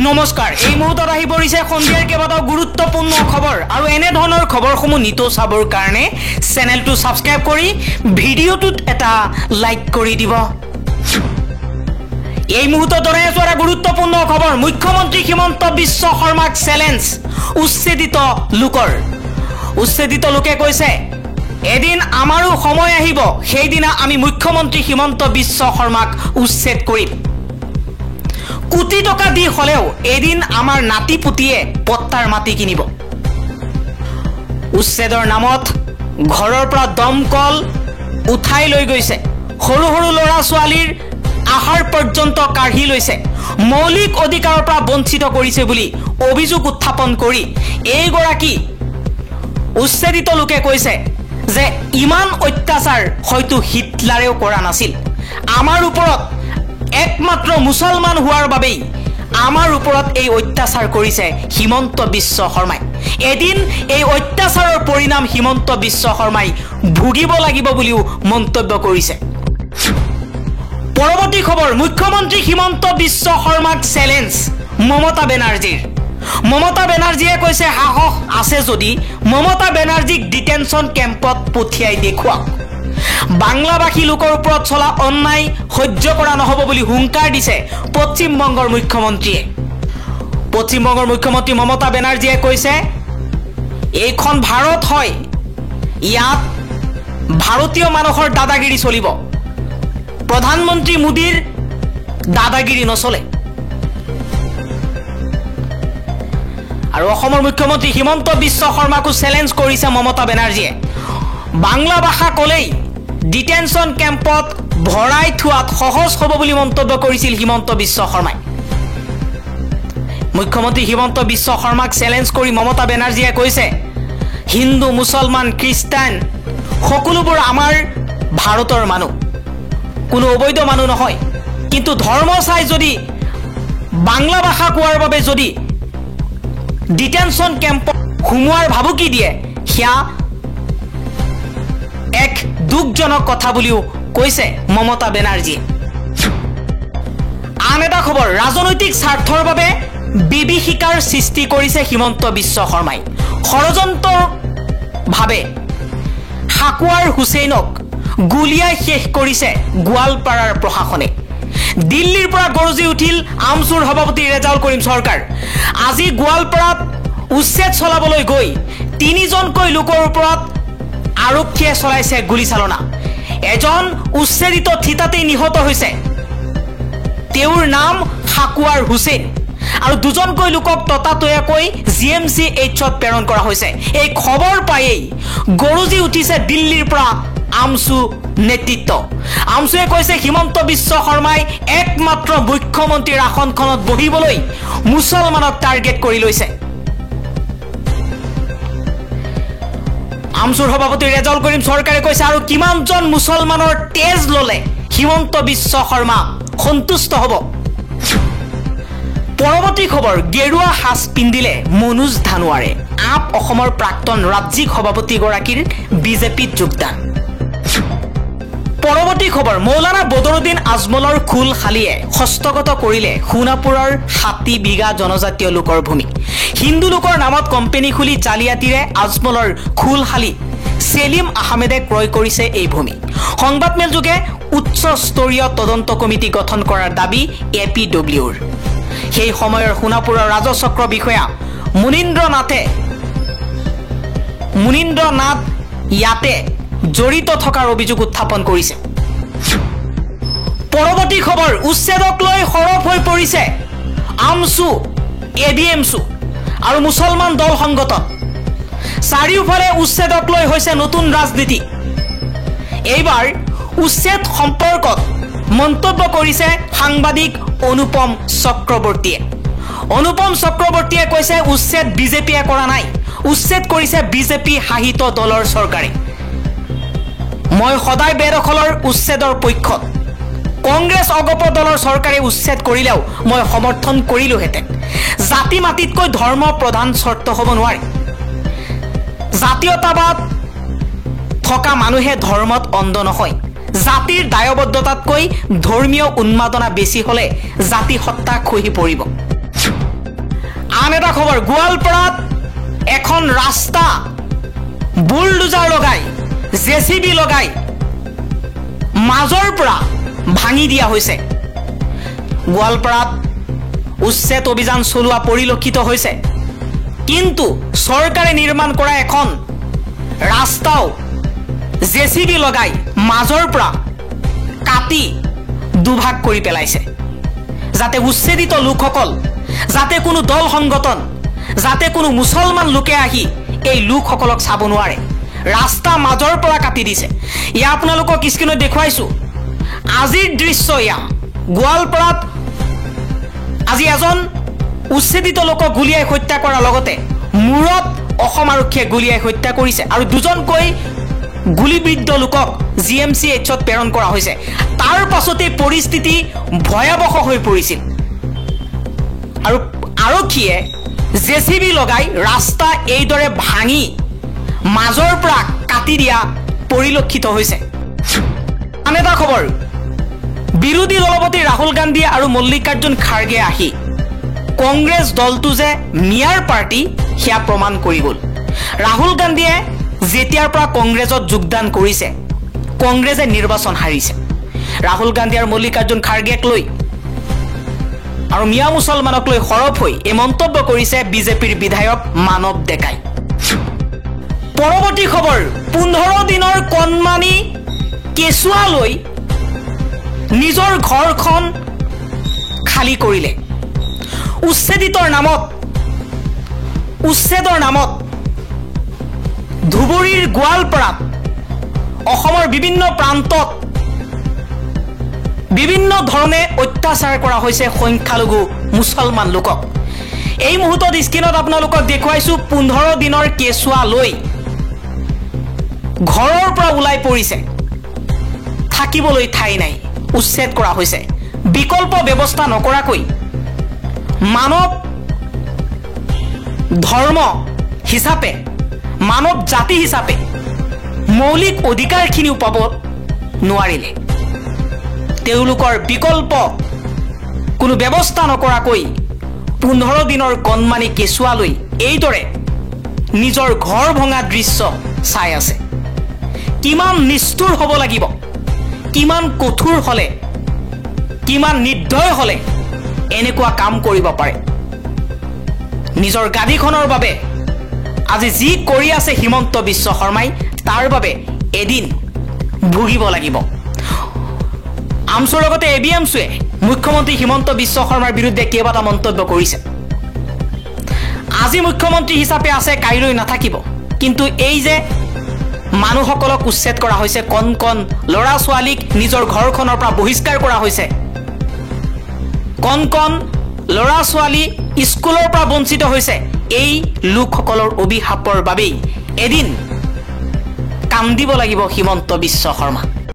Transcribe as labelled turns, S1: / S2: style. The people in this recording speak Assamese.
S1: নমস্কাৰ এই মুহূৰ্তত আহি পৰিছে সন্ধিয়াৰ কেইবাটাও গুৰুত্বপূৰ্ণ খবৰ আৰু এনে ধৰণৰ খবৰসমূহ নিতৌ চাবৰ কাৰণে চেনেলটো সাবস্ক্ৰাইব কৰি ভিডিঅ'টোত এটা লাইক কৰি দিব। এই মুহূৰ্তত জনাইছো এটা গুৰুত্বপূৰ্ণ খবৰ। মুখ্যমন্ত্ৰী হিমন্ত বিশ্ব শৰ্মাক চ্যালেঞ্জ উচ্ছেদিত লোকে কৈছে এদিন আমাৰো সময় আহিব, সেইদিনা আমি মুখ্যমন্ত্ৰী হিমন্ত বিশ্ব শৰ্মাক উচ্ছেদ কৰিম। কোটি টকা দি হলেও এদিন আমাৰ নাতি পুতিয়ে পট্টাৰ মাটি কিনিব। উচ্ছেদৰ নামত ঘৰৰ পৰা দমকল উঠাই লৈ গৈছে, সৰু সৰু ল'ৰা ছোৱালীৰ আহাৰ পৰ্যন্ত কাঢ়ি লৈছে, মৌলিক অধিকাৰৰ পৰা বঞ্চিত কৰিছে বুলি অভিযোগ উত্থাপন কৰি এইগৰাকী উচ্ছেদিত লোকে কৈছে যে ইমান অত্যাচাৰ হয়তো হিটলাৰেও কৰা নাছিল। আমাৰ ওপৰত একমাত্ৰ মুছলমান হোৱাৰ বাবেই আমাৰ ওপৰত এই অত্যাচাৰ কৰিছে হিমন্ত বিশ্ব শৰ্মাই। এদিন এই অত্যাচাৰৰ পৰিণাম হিমন্ত বিশ্ব শৰ্মাই ভুগিব লাগিব বুলিও মন্তব্য কৰিছে। পৰৱৰ্তী খবৰ, মুখ্যমন্ত্ৰী হিমন্ত বিশ্ব শৰ্মাক চ্যালেঞ্জ মমতা বেনাৰ্জীৰ। মমতা বেনাৰ্জীয়ে কৈছে সাহস আছে যদি মমতা বেনাৰ্জীক ডিটেনশ্যন কেম্পত পঠিয়াই দেখুৱাওক। বাংলাভাষী লোকৰ ওপৰত চলা অন্যায় সহ্য কৰা নহব বুলি হুংকাৰ দিছে পশ্চিমবংগৰ মুখ্যমন্ত্ৰীয়ে। পশ্চিমবংগৰ মুখ্যমন্ত্ৰী মমতা বেনাৰ্জীয়ে কৈছে এইখন ভাৰত হয়, ইয়াত ভাৰতীয় মানুহৰ দাদাগিৰি চলিব, প্ৰধানমন্ত্ৰী মোদীৰ দাদাগিৰি নচলে। আৰু অসমৰ মুখ্যমন্ত্ৰী হিমন্ত বিশ্ব শৰ্মাকো চ্যালেঞ্জ কৰিছে মমতা বেনাৰ্জীয়ে। বাংলা ভাষা কলেই ডিটেনশ্যন কেম্পত ভৰাই থোৱাত সহজ হ'ব বুলি মন্তব্য কৰিছিল হিমন্ত বিশ্ব শৰ্মাই। মুখ্যমন্ত্ৰী হিমন্ত বিশ্ব শৰ্মাক চ্যালেঞ্জ কৰি মমতা বেনাৰ্জীয়ে কৈছে হিন্দু মুছলমান খ্ৰীষ্টান সকলোবোৰ আমাৰ ভাৰতৰ মানুহ, কোনো অবৈধ মানুহ নহয়, কিন্তু ধৰ্ম চাই যদি বাংলা ভাষা কোৱাৰ বাবে যদি ডিটেনশ্যন কেম্পত সোমোৱাৰ ভাবুকি দিয়ে সেয়া এক দুখজনক কথা বুলিও কৈছে মমতা বেনাৰ্জীয়ে। আন এটা খবৰ, ৰাজনৈতিক স্বাৰ্থৰ বাবে বিভীষিকাৰ সৃষ্টি কৰিছে হিমন্ত বিশ্ব শৰ্মাই। ষড়যন্ত্ৰভাৱে সাকুৱাৰ হুছেইনক গুলিয়াই শেষ কৰিছে গোৱালপাৰাৰ প্ৰশাসনে। দিল্লীৰ পৰা গৰজি উঠিল আমচুৰ সভাপতি ৰেজাউল কৰিম চৰকাৰ। আজি গোৱালপাৰাত উচ্ছেদ চলাবলৈ গৈ তিনিজনকৈ লোকৰ ওপৰত আৰক্ষীয়ে চলাইছে গুলীচালনা। এজন উচ্ছেদিত থিতাতেই নিহত হৈছে, তেওঁৰ নাম সাকুৱাৰ হুছেইন, আৰু দুজনকৈ লোকক ততাতৈয়াকৈ GMCHত প্ৰেৰণ কৰা হৈছে। এই খবৰ পায়েই গৰজি উঠিছে দিল্লীৰ পৰা আমচু নেতৃত্ব। আমচুৱে কৈছে হিমন্ত বিশ্ব শৰ্মাই একমাত্ৰ মুখ্যমন্ত্ৰীৰ আসনখনত বহিবলৈ মুছলমানক টাৰ্গেট কৰি লৈছে। আমচুৰ সভাপতি ৰেজাউল কৰিম চৰকাৰে কৈছে আৰু কিমানজন মুছলমানৰ তেজ ললে হিমন্ত বিশ্ব শৰ্মা সন্তুষ্ট হ'ব। পৰৱৰ্তী খবৰ, গেৰুৱা সাজ পিন্ধিলে মনোজ ধানোৱাৰে। আপ অসমৰ প্ৰাক্তন ৰাজ্যিক সভাপতিগৰাকীৰ বিজেপিত যোগদান। পৰৱৰ্তী খবৰ, মৌলানা বদৰুদ্দিন আজমলৰ খুলশালীয়ে হস্তগত কৰিলে সোণাপুৰৰ 60 বিঘা জনজাতীয় লোকৰ ভূমি। হিন্দু লোকৰ নামত কোম্পানী খুলি জালিয়াতিৰে আজমলৰ খুলশালী সেলিম আহমেদে ক্ৰয় কৰিছে এই ভূমি। সংবাদমেল যোগে উচ্চ স্তৰীয় তদন্ত কমিটি গঠন কৰাৰ দাবী APWৰ। সেই সময়ৰ সোণাপুৰৰ ৰাজচক্ৰ বিষয়া মুনীন্দ্ৰ নাথ ইয়াতে জড়িত থকাৰ অভিযোগ উত্থাপন কৰিছে। পৰৱৰ্তী খবৰ, উচ্ছেদক লৈ সৰব হৈ পৰিছে আমচু, ADMচু আৰু মুছলমান দল সংগঠন। চাৰিওফালে উচ্ছেদক লৈ হৈছে নতুন ৰাজনীতি। এইবাৰ উচ্ছেদ সম্পৰ্কত মন্তব্য কৰিছে সাংবাদিক অনুপম চক্ৰৱৰ্তীয়ে। অনুপম চক্ৰৱৰ্তীয়ে কৈছে উচ্ছেদ বিজেপিয়ে কৰা নাই, উচ্ছেদ কৰিছে বিজেপি শাসিত দলৰ চৰকাৰে। মই সদায় বেদখলৰ উচ্ছেদৰ পক্ষত, কংগ্ৰেছ অগপ দলৰ চৰকাৰে উচ্ছেদ কৰিলেও মই সমৰ্থন কৰিলোহেঁতেন। জাতি মাটিতকৈ ধৰ্ম প্ৰধান চৰ্ত হ'ব নোৱাৰে। জাতীয়তাবাদ থকা মানুহে ধৰ্মত অন্ধ নহয়। জাতিৰ দায়বদ্ধতাতকৈ ধৰ্মীয় উন্মাদনা বেছি হলে জাতি সত্তা খহি পৰিব। আন এটা খবৰ, গোৱালপাৰাত এখন ৰাস্তা বুলডোজাৰ লগাই জেচিবি লগাই মাজৰ পৰা ভাঙি দিয়া হৈছে। গোৱালপাৰাত উচ্ছেদ অভিযান চলোৱা পৰিলক্ষিত হৈছে, কিন্তু চৰকাৰে নিৰ্মাণ কৰা এখন ৰাস্তাও জেচিবি লগাই মাজৰ পৰা কাটি দুভাগ কৰি পেলাইছে, যাতে উচ্ছেদিত লোকসকল, যাতে কোনো দল সংগঠন, যাতে কোনো মুছলমান লোকে আহি এই লোকসকলক চাব নোৱাৰে। ৰাস্তা মাজৰ পৰা কাটি দিছে। ইয়া আপোনালোকক স্ক্ৰীনত দেখুৱাইছো আজিৰ দৃশ্য। ইয়া গোৱালপাৰাত আজি এজন উচ্ছেদিত লোকক গুলিয়াই হত্যা কৰাৰ লগতে মূৰত অসম আৰক্ষীয়ে গুলিয়াই হত্যা কৰিছে আৰু দুজনকৈ গুলিবিদ্ধ লোকক GMCHত প্ৰেৰণ কৰা হৈছে। তাৰ পাছতে পৰিস্থিতি ভয়াৱহ হৈ পৰিছিল আৰু আৰক্ষীয়ে জেচিবি লগাই ৰাস্তা এইদৰে ভাঙি মাজৰ পৰা কাটি দিয়া পৰিলক্ষিত হৈছে। আন এটা খবৰ, বিৰোধী দলপতি ৰাহুল গান্ধী আৰু মল্লিকাৰ্জুন খাৰ্গে আহি কংগ্ৰেছ দলটো যে মিয়াৰ পাৰ্টি সেয়া প্ৰমাণ কৰি গ'ল। ৰাহুল গান্ধীয়ে যেতিয়াৰ পৰা কংগ্ৰেছত যোগদান কৰিছে, কংগ্ৰেছে নিৰ্বাচন হাৰিছে। ৰাহুল গান্ধী আৰু মল্লিকাৰ্জুন খাৰ্গেক লৈ আৰু মিয়া মুছলমানক লৈ সৰব হৈ এই মন্তব্য কৰিছে বিজেপিৰ বিধায়ক মানৱ ডেকাই। পৰৱৰ্তী খবৰ, 15 দিনৰ কণমানি কেঁচুৱা লৈ নিজৰ ঘৰখন খালী কৰিলে। উচ্ছেদৰ নামত ধুবুৰীৰ গোৱালপাৰাত অসমৰ বিভিন্ন প্ৰান্তত বিভিন্ন ধৰণে অত্যাচাৰ কৰা হৈছে সংখ্যালঘু মুছলমান লোকক। এই মুহূৰ্তত স্ক্ৰীনত আপোনালোকক দেখুৱাইছো 15 দিনৰ কেঁচুৱা লৈ ঘৰৰ পৰা ওলাই পৰিছে, থাকিবলৈ ঠাই নাই, উচ্ছেদ কৰা হৈছে। বিকল্প ব্যৱস্থা নকৰাকৈ মানৱ ধৰ্ম হিচাপে, মানৱ জাতি হিচাপে মৌলিক অধিকাৰখিনিও পাব নোৱাৰিলে। তেওঁলোকৰ বিকল্প কোনো ব্যৱস্থা নকৰাকৈ 15 দিনৰ কণমানি কেঁচুৱা লৈ এইদৰে নিজৰ ঘৰ ভঙা দৃশ্য চাই আছে। কিমান নিষ্ঠুৰ হ'ব লাগিব, কিমান কঠোৰ হ'লে, কিমান নিৰ্দয় হ'লে এনেকুৱা কাম কৰিব পাৰে। নিজৰ গাদীখনৰ বাবে আজি যি কৰি আছে হিমন্ত বিশ্ব শৰ্মাই, তাৰ বাবে এদিন ভুগিব লাগিব। আমছুৰ লগতে ABMCয়ে মুখ্যমন্ত্ৰী হিমন্ত বিশ্ব শৰ্মাৰ বিৰুদ্ধে কেইবাটা মন্তব্য কৰিছে। আজি মুখ্যমন্ত্ৰী হিচাপে আছে, কাইলৈ নাথাকিব, কিন্তু এই যে মানুহসকলক উচ্ছেদ কৰা হৈছে, কণ কণ ল'ৰা ছোৱালীক নিজৰ ঘৰখনৰ পৰা বহিষ্কাৰ কৰা হৈছে, কণ কণ ল'ৰা ছোৱালী স্কুলৰ পৰা বঞ্চিত হৈছে, এই লোকসকলৰ অভিশাপৰ বাবেই এদিন কান্দিব লাগিব হিমন্ত বিশ্ব শৰ্মা।